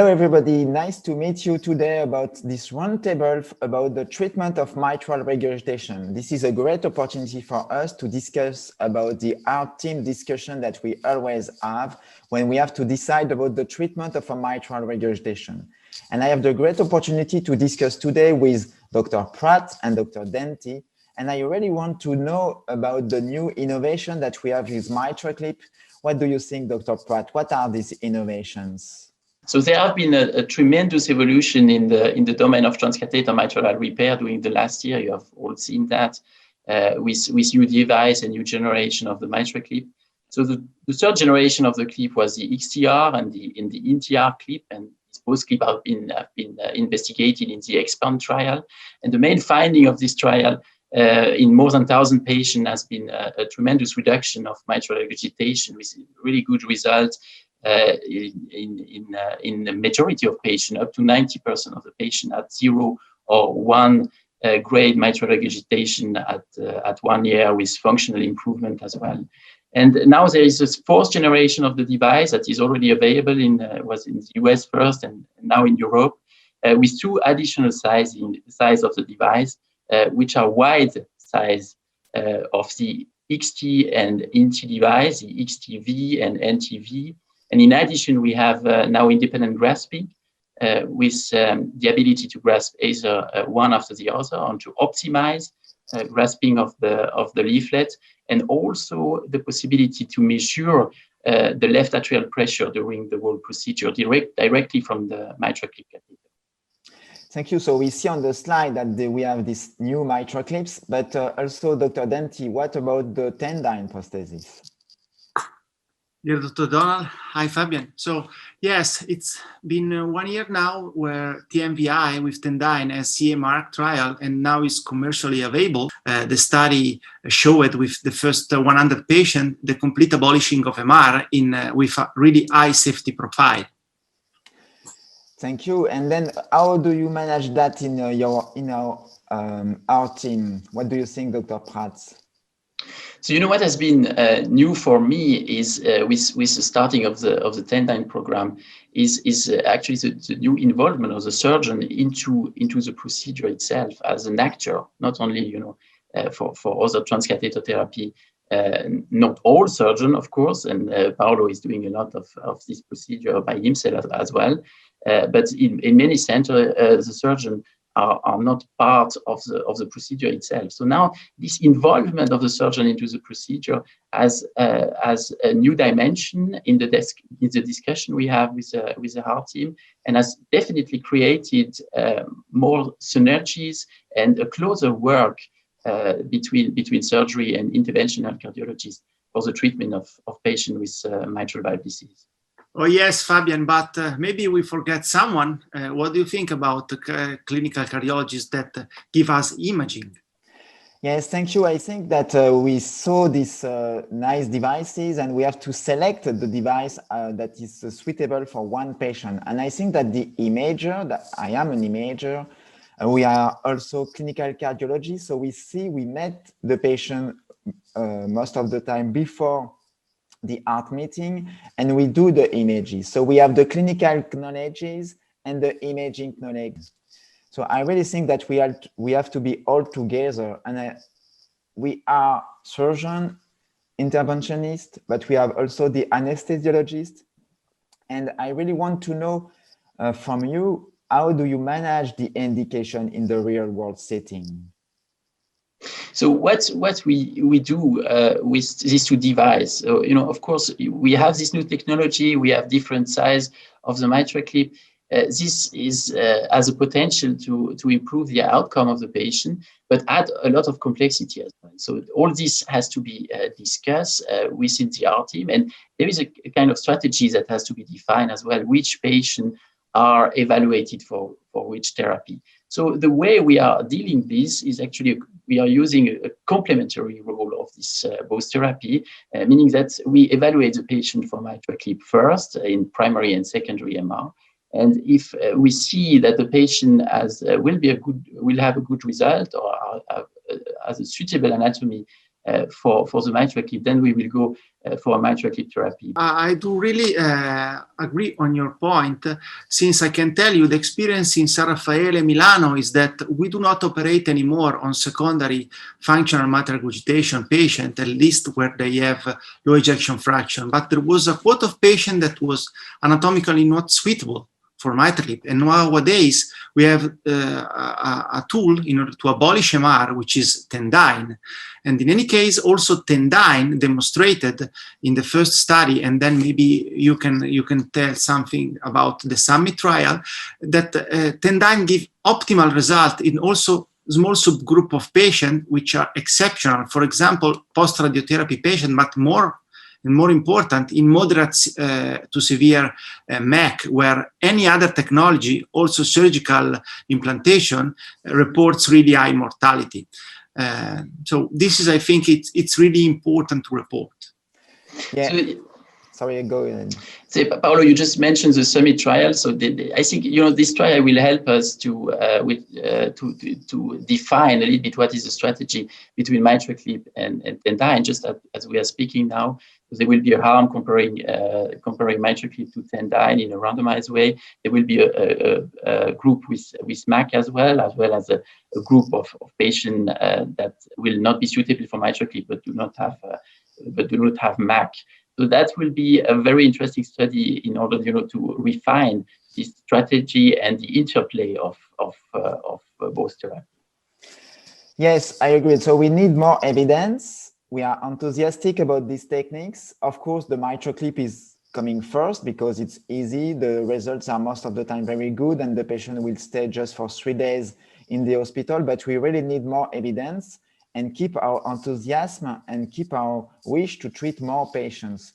Hello, everybody. Nice to meet you today about this roundtable about the treatment of mitral regurgitation. This is a great opportunity for us to discuss about the art team discussion that we always have when we have to decide about the treatment of a mitral regurgitation. And I have the great opportunity to discuss today with Dr. Pratt and Dr. Denty. And I really want to know about the new innovation that we have with MitraClip. What do you think, Dr. Pratt? What are these innovations? So there have been a tremendous evolution in the domain of transcatheter mitral repair during the last year. You have all seen that with new device and new generation of the MitraClip. So the third generation of the clip was the XTR and the NTR clip, and both clips have been investigated in the EXPAND trial. And the main finding of this trial in more than 1,000 patients has been a tremendous reduction of mitral regurgitation with really good results. In the majority of patients, up to 90% of the patients had 0 or 1 grade mitral regurgitation at 1 year with functional improvement as well. And now there is a 4th generation of the device that is already available was in the US first and now in Europe, with 2 additional size of the device, which are wide size of the XT and NT device, the XTV and NTV. And in addition, we have now independent grasping with the ability to grasp either one after the other and to optimize grasping of the leaflet, and also the possibility to measure the left atrial pressure during the whole procedure directly from the MitraClip catheter. Thank you. So we see on the slide that we have these new MitraClips, but also Dr. Denty, what about the Tendyne prosthesis? Dear Dr. Donald, hi Fabian. So yes, it's been 1 year now where TMVI with Tendyne has CE mark trial and now is commercially available. The study showed with the first 100 patients the complete abolishing of MR with a really high safety profile. Thank you. And then how do you manage that in our team? What do you think, Dr. Pratt? So what has been new for me is with the starting of the Tendyne program is actually the new involvement of the surgeon into the procedure itself as an actor, not only for other transcatheter therapy. Not all surgeons, of course, and Paolo is doing a lot of this procedure by himself as well. But in many centers, the surgeon are not part of the procedure itself. So now this involvement of the surgeon into the procedure has a new dimension in the discussion we have with the heart team, and has definitely created more synergies and a closer work between surgery and interventional cardiologists for the treatment of patients with mitral valve disease. Oh yes, Fabian, but maybe we forget someone. What do you think about the clinical cardiologists that give us imaging? Yes, thank you. I think that we saw these nice devices and we have to select the device that is suitable for one patient. And I think that the imager, that I am an imager, we are also clinical cardiologists. So we met the patient most of the time before the art meeting, and we do the images. So we have the clinical knowledges and the imaging knowledge. So I really think that we have to be all together, and we are surgeon, interventionist, but we have also the anesthesiologist. And I really want to know from you, how do you manage the indication in the real world setting? So what we do with these 2 devices, so, of course, we have this new technology, we have different size of the MitraClip. This is has a potential to improve the outcome of the patient, but add a lot of complexity as well. So all this has to be discussed within the R team, and there is a kind of strategy that has to be defined as well, which patients are evaluated for which therapy. So the way we are dealing this is actually we are using a complementary role of this both therapy, meaning that we evaluate the patient for MitraClip first in primary and secondary MR. And if we see that the patient will have a good result or has a suitable anatomy for the mitral clip, then we will go for a mitral clip therapy. I do really agree on your point, since I can tell you the experience in San Raffaele Milano is that we do not operate anymore on secondary functional mitral regurgitation patient, at least where they have low ejection fraction. But there was a quote of patient that was anatomically not suitable for mitral clip. And nowadays we have a tool in order to abolish MR, which is Tendyne. And in any case, also Tendyne demonstrated in the first study, and then maybe you can tell something about the Summit trial, that Tendyne give optimal result in also small subgroup of patients which are exceptional. For example, post-radiotherapy patient, but more important, in moderate to severe MAC, where any other technology, also surgical implantation, reports really high mortality. So this is, I think, it's really important to report. Yeah. Sorry, go ahead. So, Paolo, you just mentioned the Summit trial. So I think this trial will help us to define a little bit what is the strategy between MitraClip and Tendyne. Just as we are speaking now, there will be a harm comparing MitraClip to Tendyne in a randomized way. There will be a group with MAC as well as a group of patients that will not be suitable for MitraClip but do not have MAC. So that will be a very interesting study in order, to refine this strategy and the interplay of both therapies. Yes, I agree. So we need more evidence. We are enthusiastic about these techniques. Of course, the MitraClip is coming first because it's easy. The results are most of the time very good, and the patient will stay just for 3 days in the hospital. But we really need more evidence and keep our enthusiasm and keep our wish to treat more patients.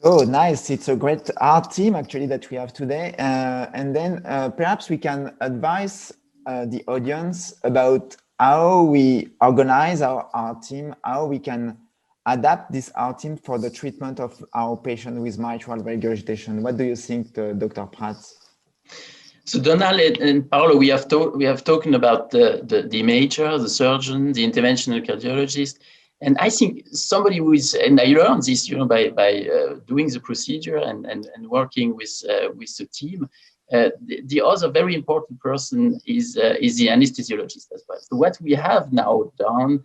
So nice. It's a great art team actually that we have today. And then perhaps we can advise the audience about how we organize our art team, how we can adapt this art team for the treatment of our patient with mitral regurgitation. What do you think, Dr. Prats? So Donald and Paolo, we have talked about the imager, the surgeon, the interventional cardiologist, and I think somebody who is, and I learned this, by doing the procedure and working with the team. The other very important person is the anesthesiologist as well. So what we have now done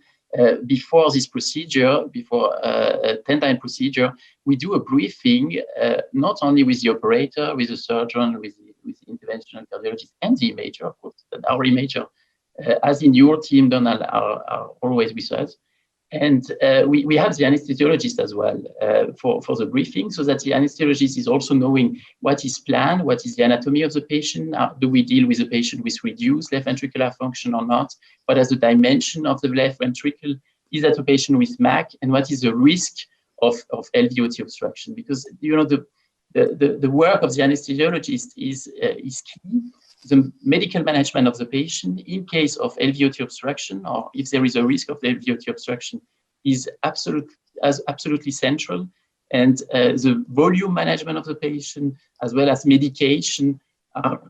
before this procedure, before a Tendyne procedure, we do a briefing not only with the operator, with the surgeon, with the interventional cardiologist and the imager, of course. But our imager, as in your team, Donald, are always with us. And we have the anesthesiologist as well for the briefing, so that the anesthesiologist is also knowing what is planned, what is the anatomy of the patient. Do we deal with a patient with reduced left ventricular function or not? What is the dimension of the left ventricle? Is that a patient with MAC? And what is the risk of LVOT obstruction? Because the work of the anesthesiologist is key. The medical management of the patient in case of LVOT obstruction, or if there is a risk of LVOT obstruction, is absolutely central. And the volume management of the patient, as well as medication, are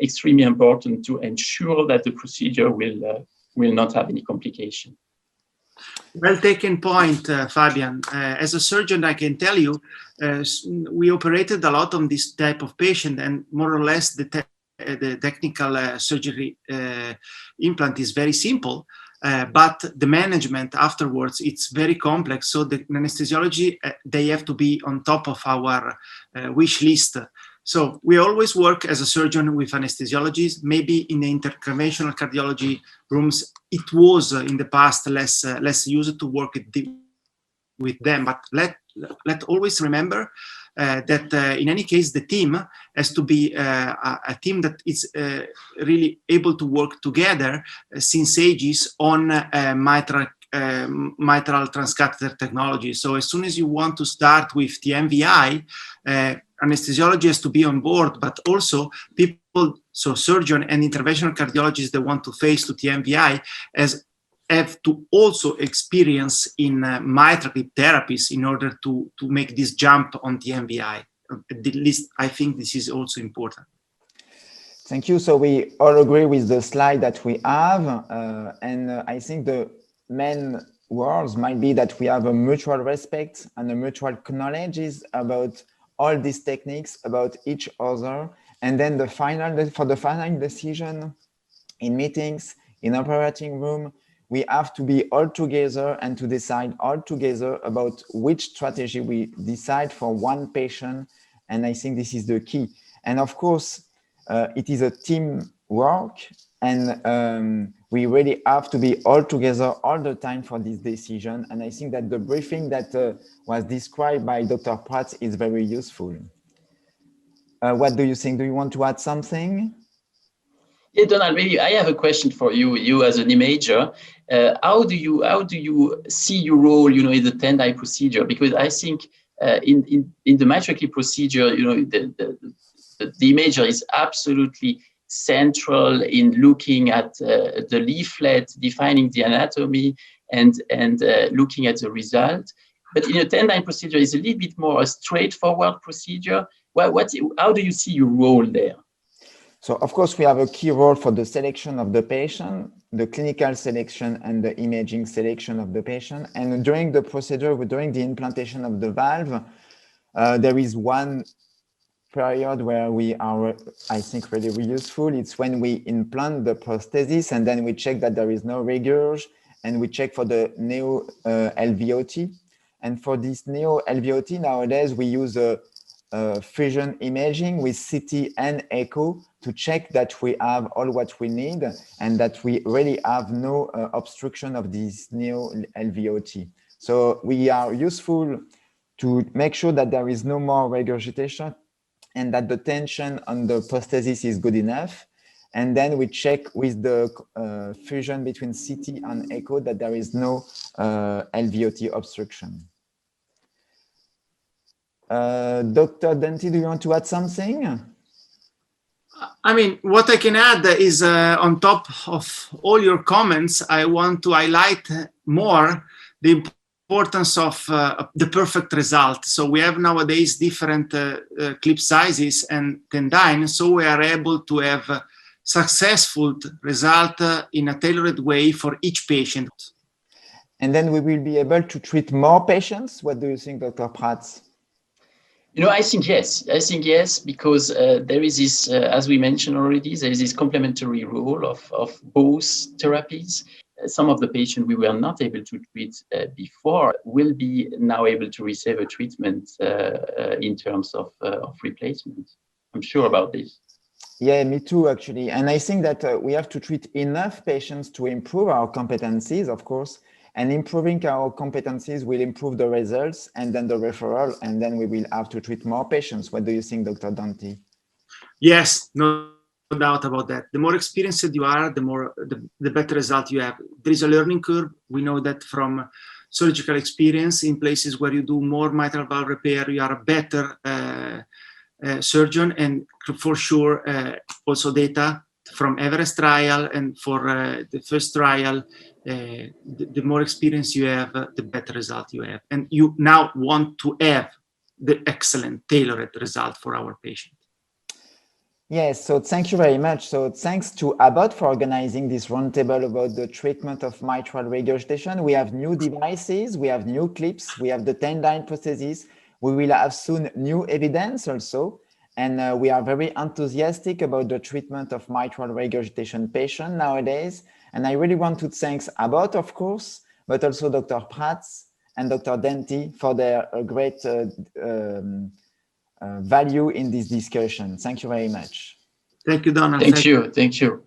extremely important to ensure that the procedure will not have any complication. Well taken point, Fabian. As a surgeon, I can tell you, we operated a lot on this type of patient, and more or less the technical surgery implant is very simple, but the management afterwards, it's very complex. So the anesthesiology, they have to be on top of our wish list. So we always work as a surgeon with anesthesiologists. Maybe in the interconventional cardiology rooms, it was in the past less used to work with them. But let always remember that in any case, the team has to be a team that is really able to work together since ages on mitral transcatheter technology. So as soon as you want to start with the MVI, anesthesiology has to be on board, but also people, so surgeon and interventional cardiologists that want to face to TMVI have to also experience in mitral clip therapies in order to make this jump on TMVI. At least I think this is also important. Thank you. So we all agree with the slide that we have, and I think the main words might be that we have a mutual respect and a mutual knowledge about all these techniques, about each other. And then for the final decision in meetings, in operating room, we have to be all together and to decide all together about which strategy we decide for one patient. And I think this is the key. And of course, it is a team work, and we really have to be all together all the time for this decision. And I think that the briefing that was described by Dr. Prats is very useful. What do you think? Do you want to add something? Yeah, Donald, maybe I have a question for you. You as an imager, how do you see your role, in the Tendai procedure? Because I think in the MitraClip procedure, the imager is absolutely central in looking at the leaflet, defining the anatomy, and looking at the result. But in a Tendai procedure, it's a little bit more a straightforward procedure. How do you see your role there? So, of course, we have a key role for the selection of the patient, the clinical selection and the imaging selection of the patient. And during the procedure, during the implantation of the valve, there is one period where we are, I think, really useful. It's when we implant the prosthesis and then we check that there is no regurg, and we check for the neo LVOT. And for this neo LVOT, nowadays we use a fusion imaging with CT and echo to check that we have all what we need and that we really have no obstruction of this neo LVOT. So we are useful to make sure that there is no more regurgitation and that the tension on the prosthesis is good enough. And then we check with the fusion between CT and echo that there is no LVOT obstruction. Dr. Denti, do you want to add something? I mean, what I can add is on top of all your comments, I want to highlight more the importance of the perfect result. So we have nowadays different clip sizes and Tendyne, so we are able to have a successful result in a tailored way for each patient. And then we will be able to treat more patients. What do you think, Dr. Prats? I think yes, because there is this, as we mentioned already, there is this complementary role of both therapies. Some of the patients we were not able to treat before will be now able to receive a treatment in terms of replacement. I'm sure about this. Yeah, me too, actually. And I think that we have to treat enough patients to improve our competencies, of course. And improving our competencies will improve the results and then the referral, and then we will have to treat more patients. What do you think, Dr. Dante? Yes, no doubt about that. The more experienced you are, the better result you have. There is a learning curve. We know that from surgical experience in places where you do more mitral valve repair, you are a better surgeon, and for sure also data from Everest trial and for the first trial, the more experience you have, the better result you have. And you now want to have the excellent tailored result for our patient. Yes, so thank you very much. So thanks to Abbott for organizing this roundtable about the treatment of mitral regurgitation. We have new devices, we have new clips, we have the Tendyne prosthesis. We will have soon new evidence also. And we are very enthusiastic about the treatment of mitral regurgitation patients nowadays. And I really want to thank Abbott, of course, but also Dr. Prats and Dr. Denti for their great value in this discussion. Thank you very much. Thank you, Donald. Thank you.